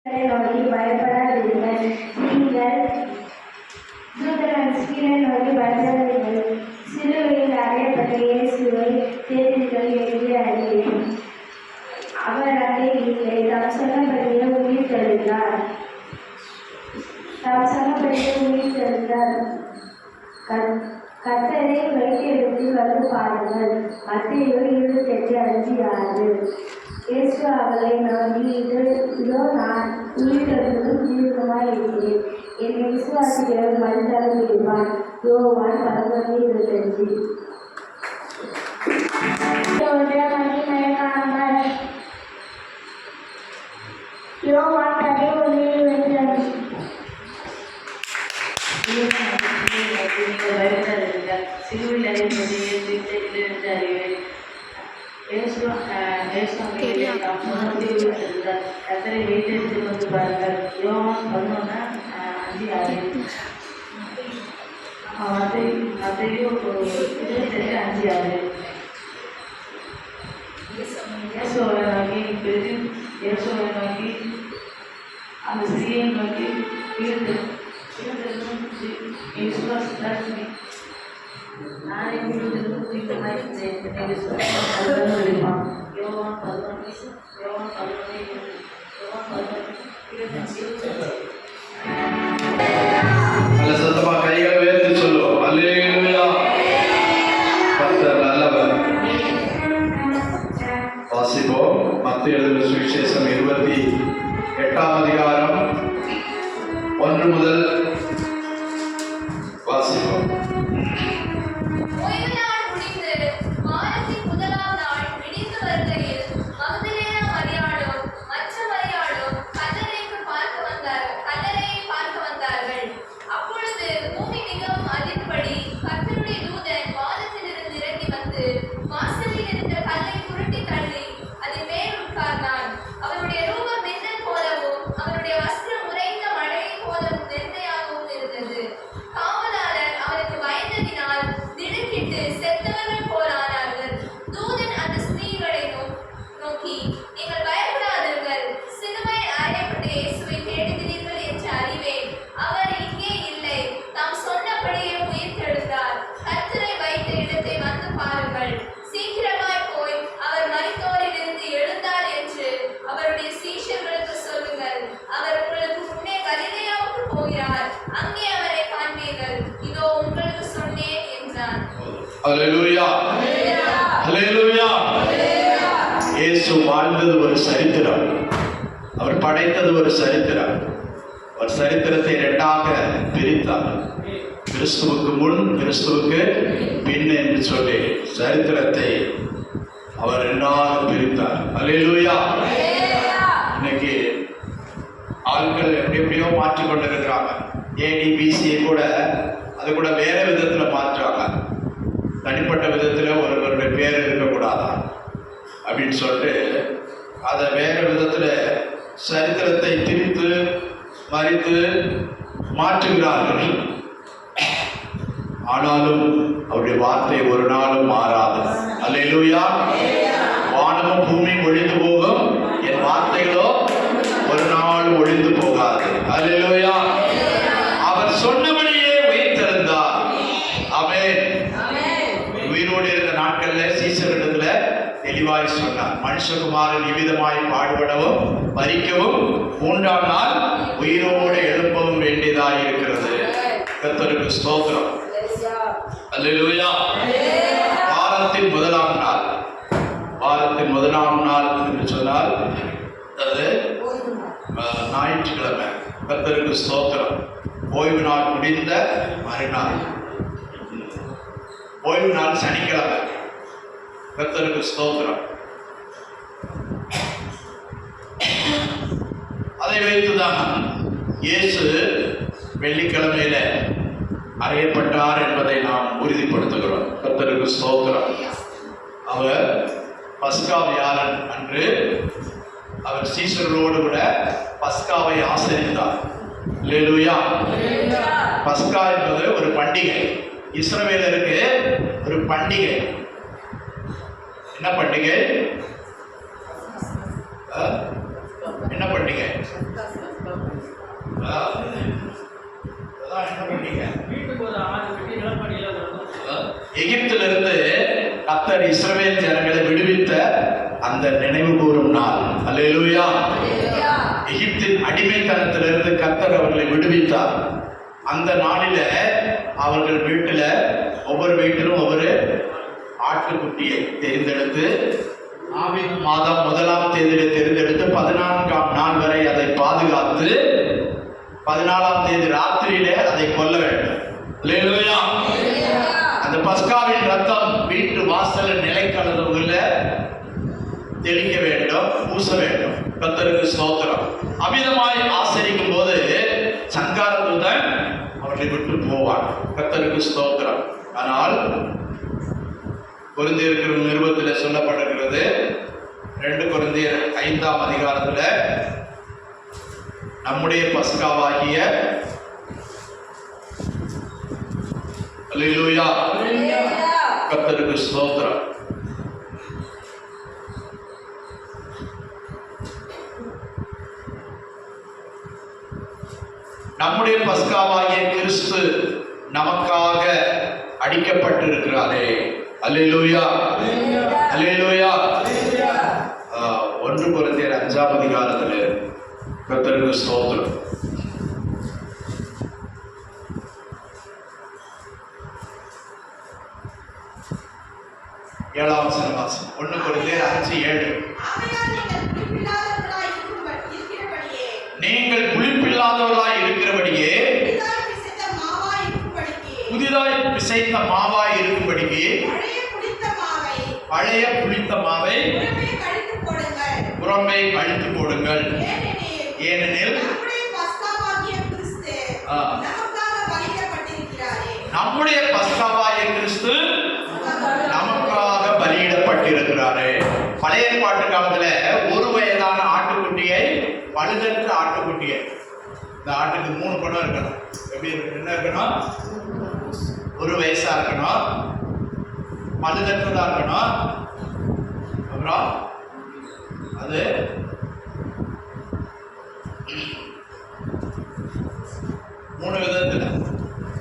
நோக்கி பயப்படாதீர்கள். நீங்கள் தூதரை நோக்கி பயப்படாதீர்கள். சிலுவையில் அறையப்பட்ட இயேசுவை தேடுங்கள் என்று அறிவீர்கள். அவர் அங்கே இல்லை. தாம் சொன்னபடியே உயிர் தெழுந்தார். கர்த்தரை வைத்தியத்தில் வந்து பாருங்கள். மத்தேயு 28:5-6. இயேசு அவளை நோக்கி, இதோ நான் உயிர்த்தெழுதலும் ஜீவனுமாய் இருக்கிறேன். என்னை விசுவாசிக்கிறவர் மறுத்தாலும் இருப்பான். யோவான் 11:25. யோவான் 11:25. சிலுவையில் அறிவிப்பது அறிவேன். கத்தரை வைத்தெடுத்து கொண்டு பாருங்கள். யோவான் 11:5-6. மத்தேயு 28:5-6. இயேசுவை நோக்கி அந்த ஸ்திரியை நோக்கி நானே வீட்டிலிருந்து தீர்க்கமாக யோவான் 11:25. சத்தமா கைகளை உயர்த்தி சொல்லுவோம். அல்லேலூயா. கர்த்தர் நல்லவர். வாசிப்போம். மத்தேயு எழுதின சுவிசேஷம் 28ஆம் அதிகாரம் 1 முதல் வாசிப்போம். அல்லேலூயா. அல்லேலூயா. இயேசு வாழ்ந்தது ஒரு சரித்திரம். அவர் படைத்தது ஒரு சரித்திரம். அவர் சரித்திரத்தை இரண்டாக பிரித்தார். கிறிஸ்துவுக்கு முன், கிறிஸ்துவுக்கு பின் என்று சொல்லி சரித்திரத்தை அவர் இரண்டாக பிரித்தார். அல்லேலூயா. இன்னைக்கு ஆட்கள் எப்படியோ மாற்றிக்கொண்டிருக்கிறாங்க. ஏடிபிசியை கூட அது கூட வேற விதத்துல மாற்றுறாங்க. தனிப்பட்ட விதத்தில் ஒருவருடைய பேர் இருக்கக்கூடாதா அப்படின்னு சொல்லிட்டு அதை வேற விதத்தில் சரித்திரத்தை திரித்து மறித்து மாற்றுகிறார்கள். ஆனாலும் அவருடைய வார்த்தை ஒரு நாளும் மாறாது. அல்லேலூயா. வானமும் பூமியும் ஒழிந்து போகும், என் வார்த்தைகளோ ஒரு நாள் ஒழிந்து போகாது. அல்லேலூயா. அவர் சொன்னபடியே உயிர்த்தெழுந்தார். ஆமென். உயிரோடு இருந்த நாட்கள்ல சீசரிடத்துல தெளிவாய் சொன்னார், மனுஷகுமாரன் இவ்விதமாய் பாடுபடவும் மரிக்கவும் 3ஆம் நாள் உயிரோடு எழுப்பவும் வேண்டியதாய் இருக்கிறது. கர்த்தருக்கு ஸ்தோத்திரம். அல்லேலூயா. வாரத்தின் முதலாம் நாள் என்று சொன்னால் அது ஞாயிற்றுக்கிழமை. கர்த்தருக்கு ஸ்தோத்திரம். ஓய்வு நாள் முடிந்த மறுநாள். ஓய்வு நாள் சனிக்கிழமை. கர்த்தருக்கு ஸ்தோத்திரம். அதை வைத்துதான் இயேசு வெள்ளிக்கிழமையில அறையப்பட்டார் என்பதை நாம் உறுதிப்படுத்துகிறோம். கர்த்தருக்கு ஸ்தோத்திரம். அவர் பஸ்கா வியாழன் அன்று அவர் சீசர்களோடு கூட பஸ்காவை ஆசரித்தார். அல்லேலூயா. பஸ்கா என்பது ஒரு பண்டிகை. இஸ்ரவேலருக்கு ஒரு பண்டிகை. என்ன பண்டிகை? என்ன பண்டிகை? எகிப்திலிருந்து கர்த்தர் இஸ்ரவேல் ஜனங்களை விடுவித்த அந்த நினைவு கூறும் நாள். அல்லேலூயா. எகிப்தின் அடிமைத்தனத்திலிருந்து கர்த்தர் அவர்களை விடுவித்தார். அந்த நாளில அவர்கள் வீட்டுல ஒவ்வொரு வீட்டிலும் ஒவ்வொரு ஆட்டுக்குட்டியை தேர்ந்தெடுத்து ஆவின் மாதம் 1ஆம் தேதியில தேர்ந்தெடுத்து 14ஆம் நாள் வரை அதை பாதுகாத்து 14ஆம் தேதி ராத்திரியிலே அதை கொல்ல வேண்டும். அல்லேலூயா. அந்த பஸ்காவின் ரத்தம் வீட்டு வாசல் நிலைக்கலவுல தெளிக்க வேண்டும், பூச வேண்டும். கர்த்தருக்கு ஸ்தோத்திரம். அமிதமாய் ஆசரிக்கும் போது சங்காரத்துடன் அவர்களை விட்டு போவான். கர்த்தருக்கு ஸ்தோத்திரம். ஆனால் கொரிந்தியர் நிருபத்தில் சொல்லப்பட்டிருக்கிறது, 2 கொரிந்தியர் 5ஆம் அதிகாரத்துல நம்முடைய பஸ்காவாகிய அல்லேலூயா கர்த்தருக்கு ஸ்தோத்திரம். நம்முடைய பஸ்காவாகிய கிறிஸ்து நமக்காக அடிக்கப்பட்டிருக்கிறாரே. அல்லேலூயா, அல்லேலூயா. 1 கொரிந்தியர் 5ஆம் அதிகாரத்தில் கர்த்தருக்கு ஸ்தோத்திரம். 7ஆம் வசனம். 1 கொரிந்தியர் 5:7. நீங்கள் புளிப்பில்லாதவர்களாய் இருக்கிறபடியே புதிதாய் பிசைந்த மாவாய் இருக்கும்படிக்கு பழைய புளித்த மாவை புறம்பே கழித்து போடுங்கள். ஏனெனில் நம்முடைய பஸ்காவாகிய கிறிஸ்து நமக்காக பலியிடப்பட்டிருக்கிறாரே. பழைய ஏற்பாட்டு காலத்துல 1 வயதான ஆட்டுக்குட்டியை, பழுதற்ற ஆட்டுக்குட்டியை, இந்த ஆட்டுக்கு 3 பணம் இருக்கணும். எப்படி என்ன இருக்கணும்? 1 வயசா இருக்கணும், பழுதற்றதா இருக்கணும், அப்புறம் அது